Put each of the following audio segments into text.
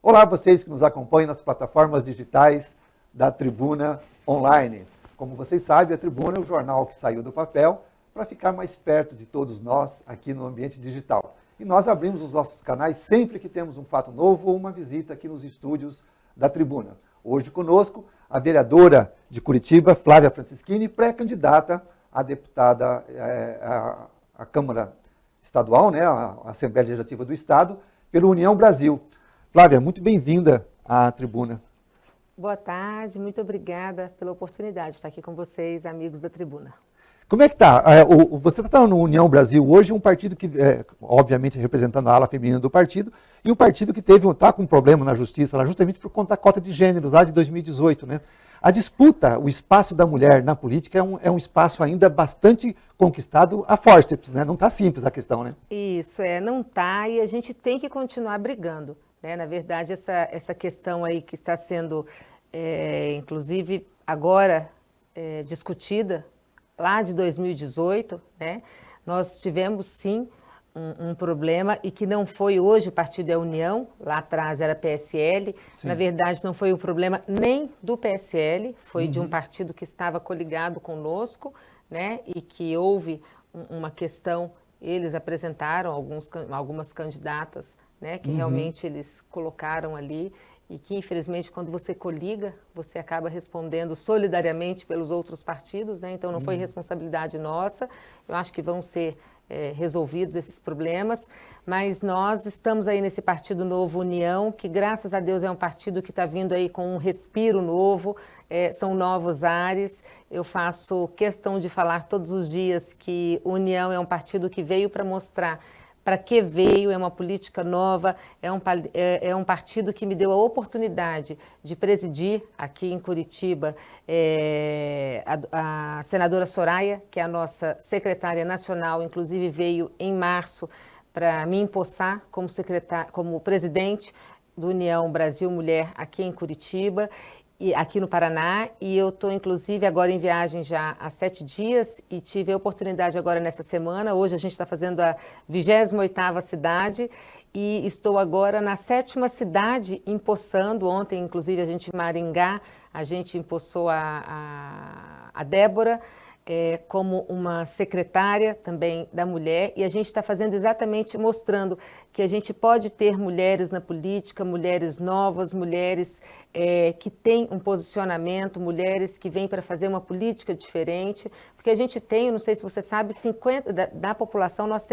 Olá, vocês que nos acompanham nas plataformas digitais da Tribuna Online. Como vocês sabem, a Tribuna é o jornal que saiu do papel para ficar mais perto de todos nós aqui no ambiente digital. E nós abrimos os nossos canais sempre que temos um fato novo ou uma visita aqui nos estúdios da Tribuna. Hoje conosco a vereadora de Curitiba, Flávia Francischini, pré-candidata a deputada à Câmara Estadual, né, a Assembleia Legislativa do Estado, pela União Brasil. Flávia, muito bem-vinda à Tribuna. Boa tarde, muito obrigada pela oportunidade de estar aqui com vocês, amigos da Tribuna. Como é que está? Você está no União Brasil hoje, um partido que, obviamente, representando a ala feminina do partido, e um partido que está com um problema na justiça, lá, justamente por conta da cota de gêneros, lá de 2018. Né? A disputa, o espaço da mulher na política é um espaço ainda bastante conquistado a fórceps, né? Não está simples a questão, né? Isso, não está, e a gente tem que continuar brigando. Né? Na verdade, essa questão aí que está sendo, inclusive, agora discutida, lá de 2018, né? Nós tivemos, sim, um problema e que não foi hoje o Partido é a União, lá atrás era PSL. Sim. Na verdade, não foi o problema nem do PSL, foi de um partido que estava coligado conosco, né? E que houve uma questão, eles apresentaram algumas candidatas, né, que realmente eles colocaram ali e que, infelizmente, quando você coliga, você acaba respondendo solidariamente pelos outros partidos, né? Então não foi responsabilidade nossa. Eu acho que vão ser resolvidos esses problemas, mas nós estamos aí nesse Partido Novo União, que graças a Deus é um partido que está vindo aí com um respiro novo, são novos ares. Eu faço questão de falar todos os dias que União é um partido que veio para mostrar para que veio, é uma política nova, é um partido que me deu a oportunidade de presidir aqui em Curitiba a senadora Soraya, que é a nossa secretária nacional, inclusive veio em março para me empossar como presidente do União Brasil Mulher aqui em Curitiba, e aqui no Paraná, e eu estou, inclusive, agora em viagem já há 7 dias e tive a oportunidade agora nessa semana. Hoje a gente está fazendo a 28ª cidade e estou agora na 7ª cidade empossando. Ontem, inclusive, a gente em Maringá, a gente empossou a Débora como uma secretária também da mulher, e a gente está fazendo exatamente mostrando que a gente pode ter mulheres na política, mulheres novas, mulheres que têm um posicionamento, mulheres que vêm para fazer uma política diferente, porque a gente tem, não sei se você sabe, 50% da população, nós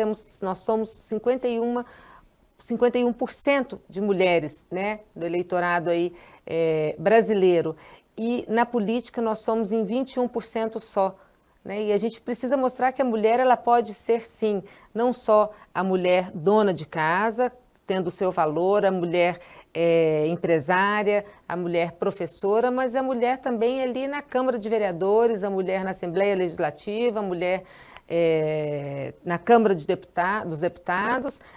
somos 51% de mulheres, né, do eleitorado aí, brasileiro, e na política nós somos em 21% só. Né? E a gente precisa mostrar que a mulher ela pode ser, sim, não só a mulher dona de casa, tendo o seu valor, a mulher empresária, a mulher professora, mas a mulher também ali na Câmara de Vereadores, a mulher na Assembleia Legislativa, a mulher na Câmara dos Deputados,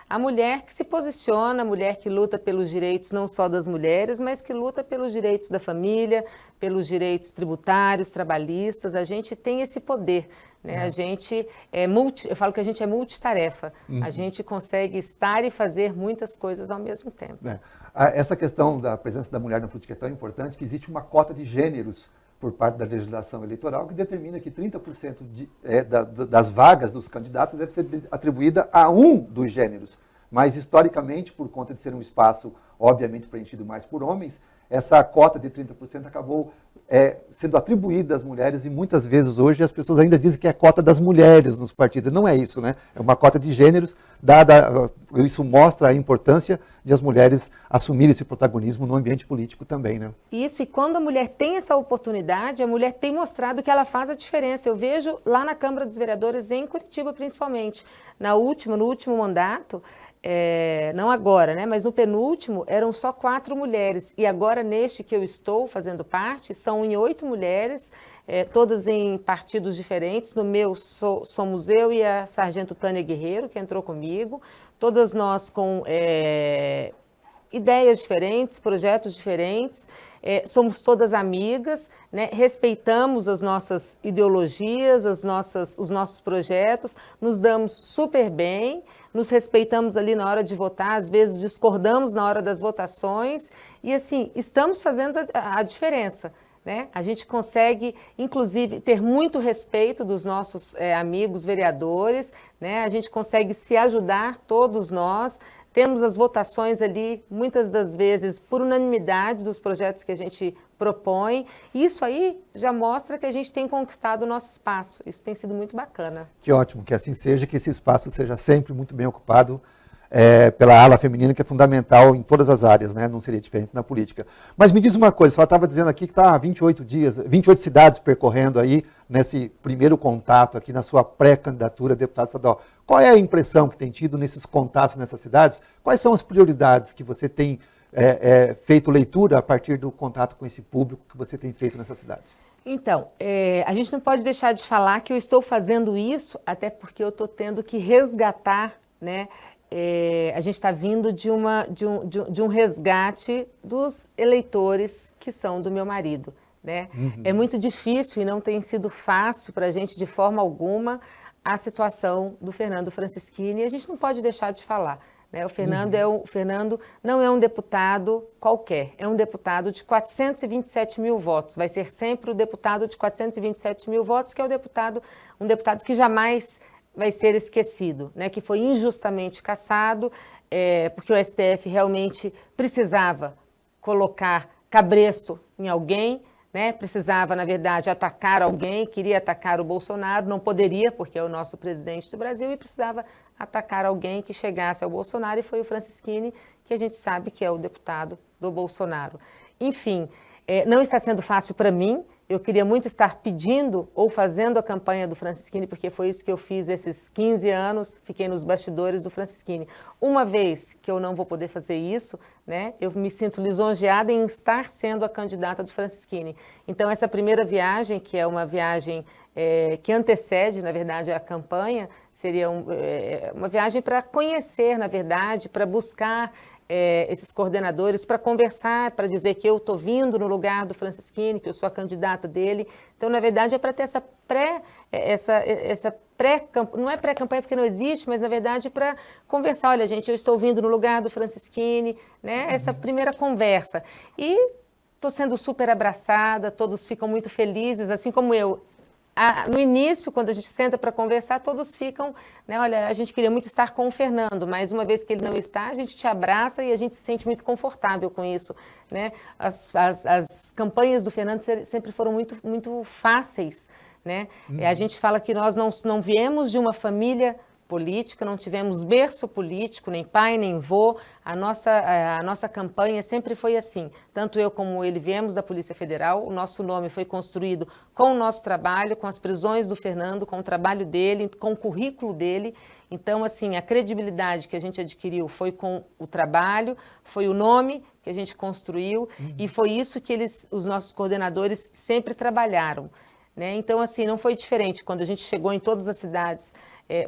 a mulher que se posiciona, a mulher que luta pelos direitos não só das mulheres, mas que luta pelos direitos da família, pelos direitos tributários, trabalhistas. A gente tem esse poder, né? A gente eu falo que a gente é multitarefa, a gente consegue estar e fazer muitas coisas ao mesmo tempo. Essa questão da presença da mulher na política é tão importante que existe uma cota de gêneros por parte da legislação eleitoral, que determina que 30% das vagas dos candidatos deve ser atribuída a um dos gêneros. Mas, historicamente, por conta de ser um espaço, obviamente, preenchido mais por homens, essa cota de 30% acabou sendo atribuída às mulheres, e muitas vezes hoje as pessoas ainda dizem que é a cota das mulheres nos partidos. Não é isso, né? É uma cota de gêneros, isso mostra a importância de as mulheres assumirem esse protagonismo no ambiente político também, né? Isso, e quando a mulher tem essa oportunidade, a mulher tem mostrado que ela faz a diferença. Eu vejo lá na Câmara dos Vereadores, em Curitiba principalmente, no último mandato, não agora, né, mas no penúltimo, eram só 4 mulheres. E agora, neste que eu estou fazendo parte, são em 8 mulheres, todas em partidos diferentes. No meu, somos eu e a sargento Tânia Guerreiro, que entrou comigo. Todas nós com ideias diferentes, projetos diferentes. somos todas amigas, né? Respeitamos as nossas ideologias, os nossos projetos, nos damos super bem, nos respeitamos ali na hora de votar, às vezes discordamos na hora das votações e assim, estamos fazendo a diferença. Né? A gente consegue, inclusive, ter muito respeito dos nossos amigos vereadores, né? A gente consegue se ajudar, todos nós, temos as votações ali, muitas das vezes, por unanimidade dos projetos que a gente propõe, e isso aí já mostra que a gente tem conquistado o nosso espaço, isso tem sido muito bacana. Que ótimo, que assim seja, que esse espaço seja sempre muito bem ocupado, pela ala feminina, que é fundamental em todas as áreas, né? Não seria diferente na política. Mas me diz uma coisa, você estava dizendo aqui que está há 28 dias, 28 cidades percorrendo aí, nesse primeiro contato aqui, na sua pré-candidatura a deputado estadual. Qual é a impressão que tem tido nesses contatos nessas cidades? Quais são as prioridades que você tem feito leitura a partir do contato com esse público que você tem feito nessas cidades? Então, a gente não pode deixar de falar que eu estou fazendo isso, até porque eu estou tendo que resgatar, né? A gente está vindo de um resgate dos eleitores que são do meu marido, né? Uhum. É muito difícil e não tem sido fácil para a gente, de forma alguma, a situação do Fernando Francischini, e a gente não pode deixar de falar. Né? O Fernando não é um deputado qualquer, é um deputado de 427 mil votos, vai ser sempre o deputado de 427 mil votos, que é um deputado que jamais vai ser esquecido, né? Que foi injustamente cassado, porque o STF realmente precisava colocar cabresto em alguém, né? Precisava, na verdade, atacar alguém, queria atacar o Bolsonaro, não poderia, porque é o nosso presidente do Brasil, e precisava atacar alguém que chegasse ao Bolsonaro, e foi o Francischini, que a gente sabe que é o deputado do Bolsonaro. Enfim, não está sendo fácil para mim. Eu queria muito estar pedindo ou fazendo a campanha do Francischini, porque foi isso que eu fiz esses 15 anos, fiquei nos bastidores do Francischini. Uma vez que eu não vou poder fazer isso, né, eu me sinto lisonjeada em estar sendo a candidata do Francischini. Então, essa primeira viagem, que é uma viagem que antecede, na verdade, a campanha, seria uma viagem para conhecer, na verdade, para buscar esses coordenadores, para conversar, para dizer que eu estou vindo no lugar do Francischini, que eu sou a candidata dele. Então, na verdade, é para ter essa não é pré-campanha porque não existe, mas, na verdade, para conversar. Olha, gente, eu estou vindo no lugar do Francischini, né? Essa primeira conversa. E estou sendo super abraçada, todos ficam muito felizes, assim como eu. No início, quando a gente senta para conversar, todos ficam, né, olha, a gente queria muito estar com o Fernando, mas uma vez que ele não está, a gente te abraça e a gente se sente muito confortável com isso, né? As campanhas do Fernando sempre foram muito, muito fáceis, né? A gente fala que nós não viemos de uma família política, não tivemos berço político, nem pai, nem vô. A nossa campanha sempre foi assim. Tanto eu como ele viemos da Polícia Federal, o nosso nome foi construído com o nosso trabalho, com as prisões do Fernando, com o trabalho dele, com o currículo dele. Então, assim, a credibilidade que a gente adquiriu foi com o trabalho, foi o nome que a gente construiu e foi isso que os nossos coordenadores sempre trabalharam. Né? Então, assim, não foi diferente. Quando a gente chegou em todas as cidades,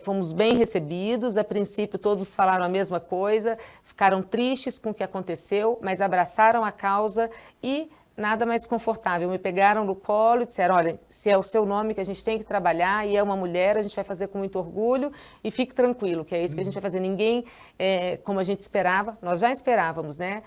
fomos bem recebidos. A princípio, todos falaram a mesma coisa, ficaram tristes com o que aconteceu, mas abraçaram a causa e nada mais confortável. Me pegaram no colo e disseram, olha, se é o seu nome que a gente tem que trabalhar e é uma mulher, a gente vai fazer com muito orgulho e fique tranquilo, que é isso que a gente vai fazer. Ninguém, como a gente esperava, nós já esperávamos, né?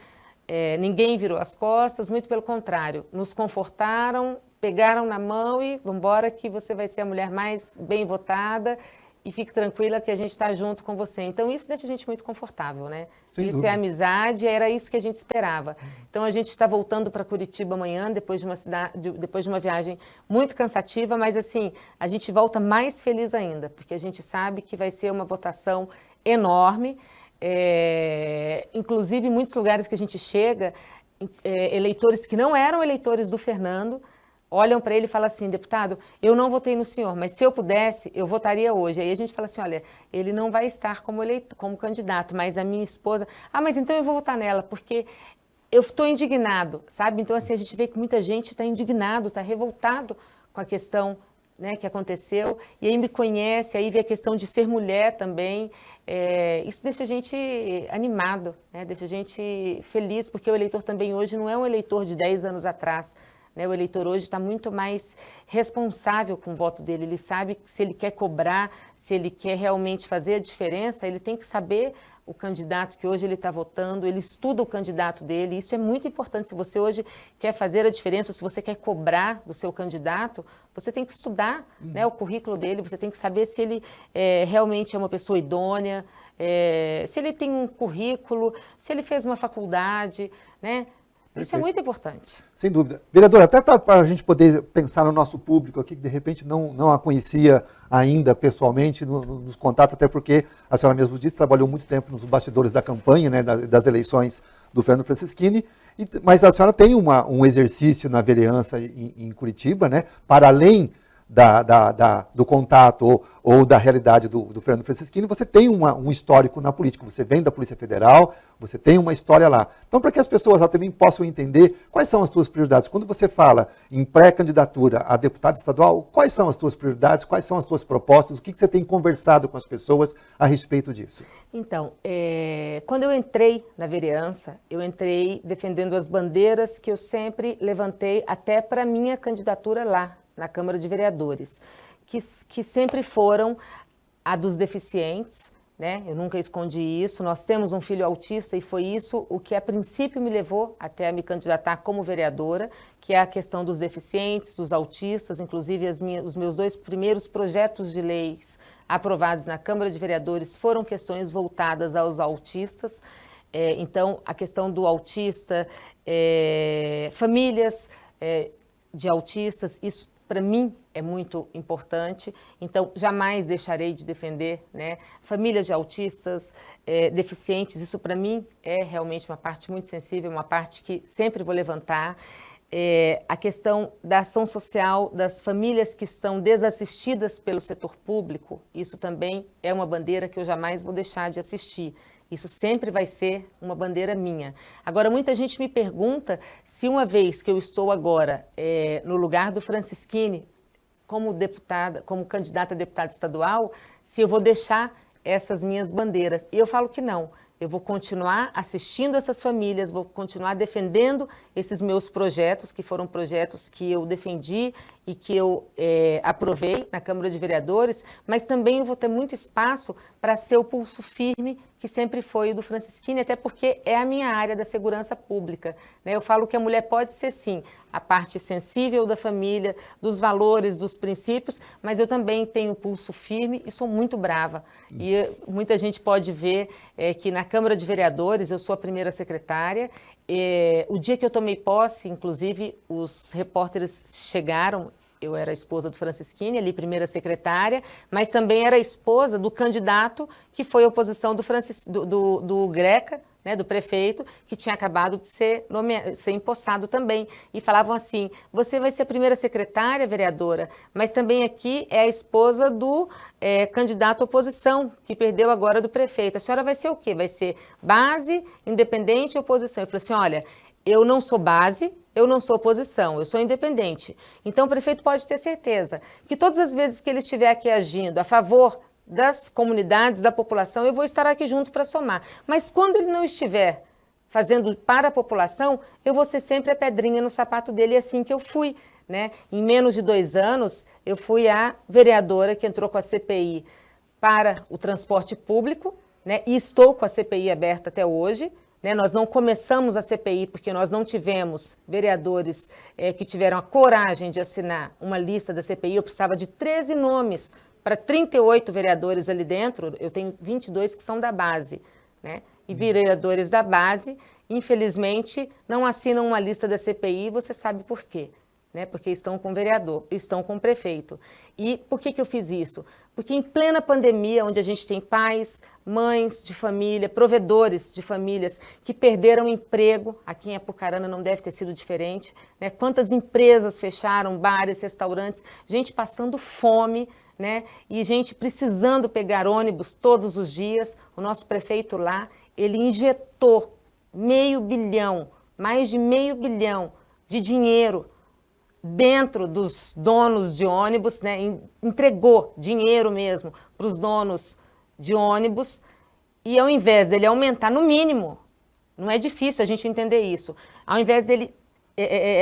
Ninguém virou as costas, muito pelo contrário, nos confortaram, pegaram na mão e vamos embora que você vai ser a mulher mais bem votada e fique tranquila que a gente está junto com você. Então isso deixa a gente muito confortável, né? Sem isso dúvida. É amizade, era isso que a gente esperava. Então a gente está voltando para Curitiba amanhã, depois de uma viagem muito cansativa, mas assim, a gente volta mais feliz ainda, porque a gente sabe que vai ser uma votação enorme. Inclusive, em muitos lugares que a gente chega, eleitores que não eram eleitores do Fernando, olham para ele e falam assim, deputado, eu não votei no senhor, mas se eu pudesse, eu votaria hoje. Aí a gente fala assim, olha, ele não vai estar como candidato, mas a minha esposa... mas então eu vou votar nela, porque eu estou indignado, sabe? Então, assim, a gente vê que muita gente está indignado, está revoltado com a questão né, que aconteceu, e aí me conhece, aí vê a questão de ser mulher também. Isso deixa a gente animado, né, deixa a gente feliz, porque o eleitor também hoje não é um eleitor de 10 anos atrás. Né, o eleitor hoje está muito mais responsável com o voto dele. Ele sabe que se ele quer cobrar, se ele quer realmente fazer a diferença, ele tem que saber o candidato que hoje ele está votando, ele estuda o candidato dele. Isso é muito importante. Se você hoje quer fazer a diferença, ou se você quer cobrar do seu candidato, você tem que estudar, né, o currículo dele, você tem que saber se ele realmente é uma pessoa idônea, se ele tem um currículo, se ele fez uma faculdade, né? Isso é muito importante. Sem dúvida. Vereadora, até para a gente poder pensar no nosso público aqui, que de repente não a conhecia ainda pessoalmente, nos contatos, até porque a senhora mesmo disse, trabalhou muito tempo nos bastidores da campanha, né, das eleições do Fernando Francischini, mas a senhora tem um exercício na vereança em Curitiba, né, para além do contato ou da realidade do Fernando Francischini, você tem um histórico na política, você vem da Polícia Federal, você tem uma história lá. Então, para que as pessoas lá também possam entender quais são as suas prioridades, quando você fala em pré-candidatura a deputado estadual, quais são as suas prioridades, quais são as suas propostas, o que você tem conversado com as pessoas a respeito disso? Então, quando eu entrei na vereança, eu entrei defendendo as bandeiras que eu sempre levantei até para a minha candidatura lá, na Câmara de Vereadores, que sempre foram a dos deficientes, né? Eu nunca escondi isso. Nós temos um filho autista e foi isso o que a princípio me levou até a me candidatar como vereadora, que é a questão dos deficientes, dos autistas, inclusive os meus 2 primeiros projetos de leis aprovados na Câmara de Vereadores foram questões voltadas aos autistas. Então, a questão do autista, famílias de autistas, isso para mim é muito importante, então jamais deixarei de defender, né, famílias de autistas, deficientes. Isso para mim é realmente uma parte muito sensível, uma parte que sempre vou levantar. A questão da ação social das famílias que estão desassistidas pelo setor público, isso também é uma bandeira que eu jamais vou deixar de assistir. Isso sempre vai ser uma bandeira minha. Agora, muita gente me pergunta se uma vez que eu estou agora no lugar do Francischini, como deputada, como candidata a deputada estadual, se eu vou deixar essas minhas bandeiras. E eu falo que não. Eu vou continuar assistindo essas famílias, vou continuar defendendo esses meus projetos, que foram projetos que eu defendi e que eu aprovei na Câmara de Vereadores, mas também eu vou ter muito espaço para ser o pulso firme que sempre foi o do Francischini, até porque é a minha área da segurança pública, né? Eu falo que a mulher pode ser, sim, a parte sensível da família, dos valores, dos princípios, mas eu também tenho pulso firme e sou muito brava. E muita gente pode ver que na Câmara de Vereadores eu sou a primeira secretária. O dia que eu tomei posse, inclusive, os repórteres chegaram. Eu era a esposa do Francischini, ali primeira secretária, mas também era a esposa do candidato que foi a oposição do Greca, né, do prefeito, que tinha acabado de ser empossado também. E falavam assim, você vai ser a primeira secretária, vereadora, mas também aqui é a esposa do candidato à oposição, que perdeu agora do prefeito. A senhora vai ser o quê? Vai ser base, independente e oposição. Eu falei assim, olha, eu não sou base, eu não sou oposição, eu sou independente. Então o prefeito pode ter certeza que todas as vezes que ele estiver aqui agindo a favor das comunidades, da população, eu vou estar aqui junto para somar. Mas quando ele não estiver fazendo para a população, eu vou ser sempre a pedrinha no sapato dele, e assim que eu fui, né? Em menos de 2 anos, eu fui a vereadora que entrou com a CPI para o transporte público, né? E estou com a CPI aberta até hoje. Nós não começamos a CPI porque nós não tivemos vereadores que tiveram a coragem de assinar uma lista da CPI. Eu precisava de 13 nomes para 38 vereadores ali dentro. Eu tenho 22 que são da base, né? E vereadores da base, infelizmente, não assinam uma lista da CPI, você sabe por quê, né? Porque estão com o vereador, estão com o prefeito. E por que eu fiz isso? Porque em plena pandemia, onde a gente tem pais, mães de família, provedores de famílias que perderam emprego, aqui em Apucarana não deve ter sido diferente, né? Quantas empresas fecharam, bares, restaurantes, gente passando fome, né? E gente precisando pegar ônibus todos os dias. O nosso prefeito lá, ele injetou mais de meio bilhão de dinheiro dentro dos donos de ônibus, né, entregou dinheiro mesmo para os donos de ônibus, e ao invés dele aumentar no mínimo, não é difícil a gente entender isso, ao invés dele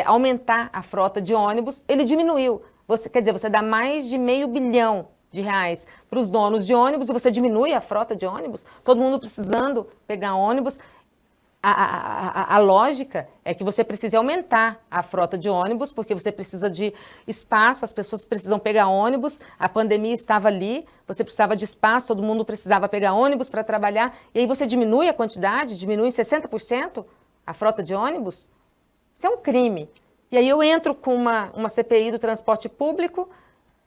aumentar a frota de ônibus, ele diminuiu. Quer dizer, você dá mais de R$500 bilhão para os donos de ônibus e você diminui a frota de ônibus, todo mundo precisando pegar ônibus. A lógica é que você precisa aumentar a frota de ônibus, porque você precisa de espaço, as pessoas precisam pegar ônibus, a pandemia estava ali, você precisava de espaço, todo mundo precisava pegar ônibus para trabalhar, e aí você diminui a quantidade, diminui em 60% a frota de ônibus. Isso é um crime. E aí eu entro com uma CPI do transporte público,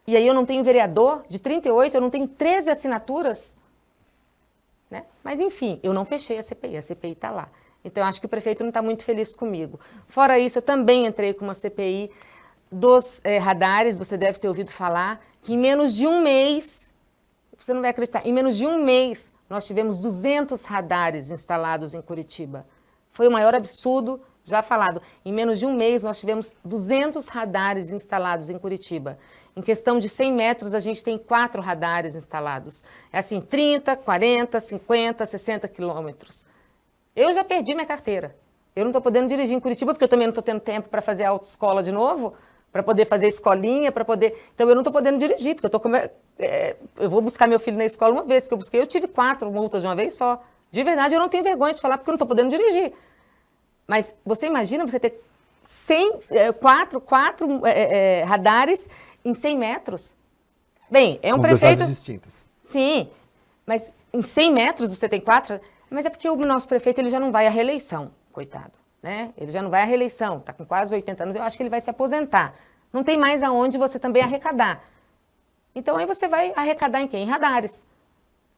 e aí eu não tenho vereador, de 38, eu não tenho 13 assinaturas, né? Mas enfim, eu não fechei a CPI está lá. Então, eu acho que o prefeito não está muito feliz comigo. Fora isso, eu também entrei com uma CPI dos radares, você deve ter ouvido falar, que em menos de um mês, você não vai acreditar, em menos de um mês, nós tivemos 200 radares instalados em Curitiba. Foi o maior absurdo já falado. Em menos de um mês, nós tivemos 200 radares instalados em Curitiba. Em questão de 100 metros, a gente tem 4 radares instalados. É assim, 30, 40, 50, 60 quilômetros. Eu já perdi minha carteira. Eu não estou podendo dirigir em Curitiba, porque eu também não estou tendo tempo para fazer autoescola de novo, para poder fazer escolinha, para poder... Então, eu não estou podendo dirigir, porque eu vou buscar meu filho na escola uma vez que eu busquei. Eu tive 4 multas de uma vez só. De verdade, eu não tenho vergonha de falar, porque eu não estou podendo dirigir. Mas você imagina você ter 4 radares em 100 metros? Bem, é um prefeito... Com distintas. Sim, mas em 100 metros você tem 4... Mas é porque o nosso prefeito ele já não vai à reeleição, coitado, né? Ele já não vai à reeleição, está com quase 80 anos, eu acho que ele vai se aposentar. Não tem mais aonde você também arrecadar. Então aí você vai arrecadar em quem? Em radares.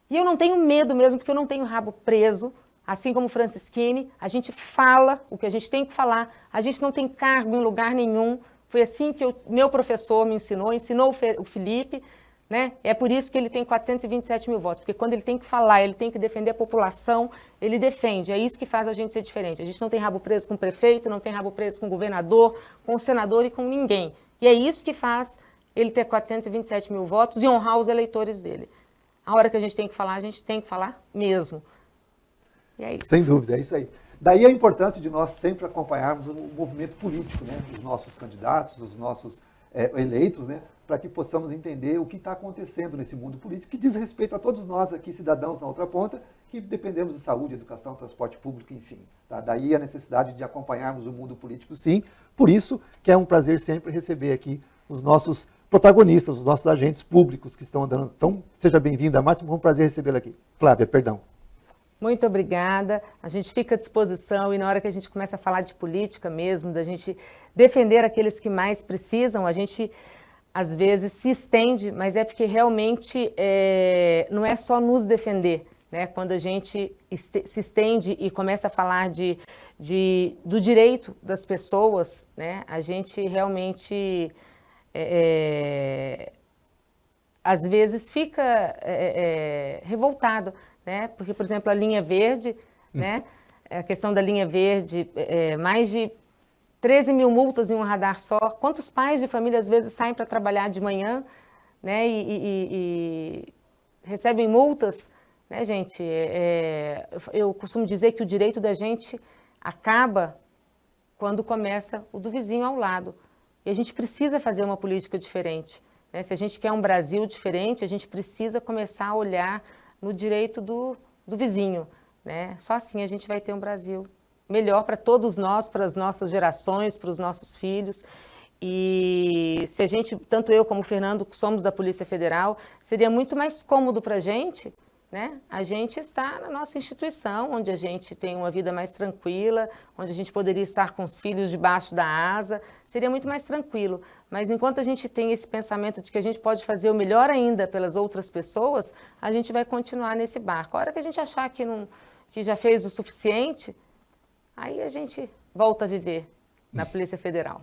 E eu não tenho medo mesmo, porque eu não tenho rabo preso, assim como o Francisquini, a gente fala o que a gente tem que falar, a gente não tem cargo em lugar nenhum. Foi assim que meu professor me ensinou o Felipe, né? É por isso que ele tem 427 mil votos, porque quando ele tem que falar, ele tem que defender a população, ele defende. É isso que faz a gente ser diferente. A gente não tem rabo preso com o prefeito, não tem rabo preso com o governador, com o senador e com ninguém. E é isso que faz ele ter 427 mil votos e honrar os eleitores dele. A hora que a gente tem que falar mesmo. E é isso. Sem dúvida, é isso aí. Daí a importância de nós sempre acompanharmos o movimento político, né? Dos nossos candidatos, dos nossos eleitos, né? Para que possamos entender o que está acontecendo nesse mundo político, que diz respeito a todos nós aqui, cidadãos na outra ponta, que dependemos de saúde, educação, transporte público, enfim. Tá? Daí a necessidade de acompanharmos o mundo político, sim. Por isso que é um prazer sempre receber aqui os nossos protagonistas, os nossos agentes públicos que estão andando. Então, seja bem-vinda, Márcia, foi um prazer recebê-la aqui. Flávia, perdão. Muito obrigada. A gente fica à disposição e na hora que a gente começa a falar de política mesmo, da gente defender aqueles que mais precisam, a gente às vezes se estende, mas é porque realmente não é só nos defender, né? Quando a gente se estende e começa a falar do direito das pessoas, né? A gente realmente às vezes fica revoltado, né? Porque, por exemplo, a linha verde, né? A questão da linha verde, mais de 13 mil multas em um radar só. Quantos pais de família, às vezes, saem para trabalhar de manhã, né, e recebem multas, né, gente? Eu costumo dizer que o direito da gente acaba quando começa o do vizinho ao lado. E a gente precisa fazer uma política diferente, né? Se a gente quer um Brasil diferente, a gente precisa começar a olhar no direito do vizinho, né? Só assim a gente vai ter um Brasil melhor para todos nós, para as nossas gerações, para os nossos filhos. E se a gente, tanto eu como o Fernando, somos da Polícia Federal, seria muito mais cômodo para a gente, né? A gente está na nossa instituição, onde a gente tem uma vida mais tranquila, onde a gente poderia estar com os filhos debaixo da asa, seria muito mais tranquilo. Mas enquanto a gente tem esse pensamento de que a gente pode fazer o melhor ainda pelas outras pessoas, a gente vai continuar nesse barco. A hora que a gente achar que já fez o suficiente, aí a gente volta a viver na Polícia Federal.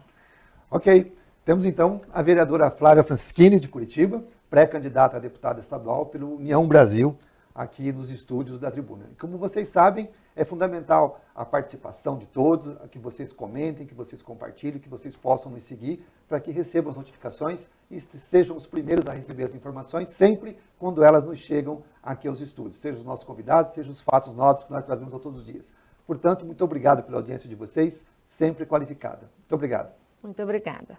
Ok. Temos então a vereadora Flávia Francisquini, de Curitiba, pré-candidata a deputada estadual pelo União Brasil, aqui nos estúdios da tribuna. E como vocês sabem, é fundamental a participação de todos, que vocês comentem, que vocês compartilhem, que vocês possam nos seguir, para que recebam as notificações e sejam os primeiros a receber as informações, sempre quando elas nos chegam aqui aos estúdios, sejam os nossos convidados, sejam os fatos novos que nós trazemos a todos os dias. Portanto, muito obrigado pela audiência de vocês, sempre qualificada. Muito obrigado. Muito obrigada.